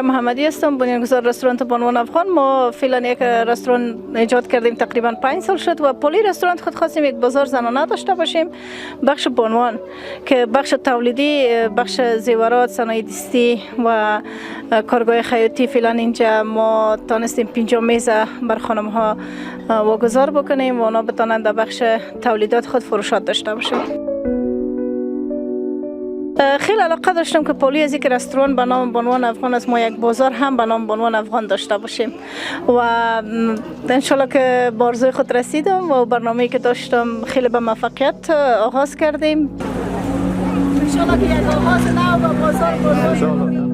محمدی هستم، بنیانگذار رستوران بانوان افغان. ما فعلا یک رستوران ایجاد کردیم، تقریبا 5 سال شد و پلی رستوران خود خواستیم یک بازار زنانه داشته باشیم. بخش بانوان که بخش تولیدی، بخش زیورات، صنایع دستی و کارگاه خیاطی، فعلا اینجا ما تانستیم 5 میز بر خانم ها واگذار بکنیم و اونا بتانند در بخش تولیدات خود فروشات داشته باشیم. خیلی علاقه داشتم که پولی از یک رستوران به نام بانوان افغان است، ما یک بازار هم به نام بانوان افغان داشته باشیم و انشالله که به آرزوی خود رسیدم و برنامه‌ای که داشتم خیلی به موفقیت آغاز کردیم. انشالله که یک آغاز نو و بازار بزرگ.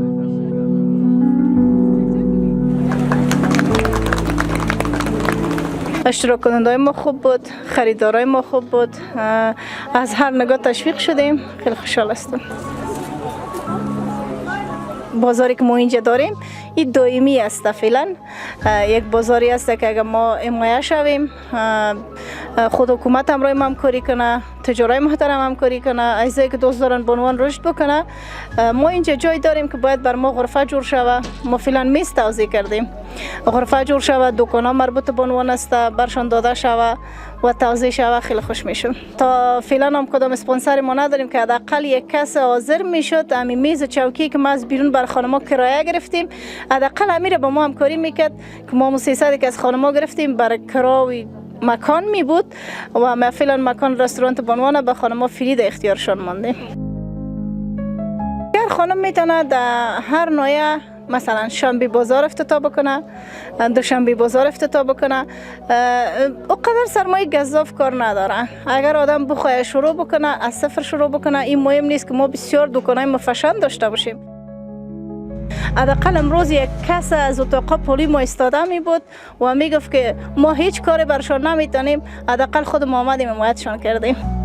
اشتراک کننده ما خوب بود، خریدارای ما خوب بود، از هر نگاه تشویق شدیم. خیلی خوشحال هستم. بازاری که ما اینجا داریم این دائمی است. فعلا یک بازاری است که اگر ما حمایت شویم، خود حکومت هم روی همکاری کنه، تجارای محترم همکاری کنه، اعضایی که دوست دارن بانوان رشد بکنه. ما اینجا جای داریم که باید بر ما غرفه جور شود. ما فعلا میز توزیع کردیم، غرفه جور شود، دکانا مربوط بانوان است برشان داده شود و توزیع شود. خیلی خوش میشم. تا فعلا هم کدام اسپانسر ما نداریم که حداقل یک کس حاضر میشد همین میز چوکی که ما از بیرون بر خانما کرایه گرفتیم، حداقل امیر با ما همکاری میکرد که ما 300 که از خانما گرفتیم برای کرای مکان می بود و ما فعلا مکان رستوران بانوان به خانما فری در اختیارشان ماندیم. اگر خانم میتونه در هر نوعه، مثلا شنبه بازار افتتاح بکنه، دوشنبه بازار افتتاح بکنه، اونقدر سرمایه گزاف کار نداره. اگر آدم بخواد شروع بکنه، از صفر شروع بکنه، این مهم نیست که ما بسیار دکانای مفشن داشته باشیم. حداقل امروز یک کس از اتاق پلی ما ایستاده می بود و میگفت که ما هیچ کاری برشان نمیتونیم، حداقل خود ما آمدیم حمایتشان کردیم.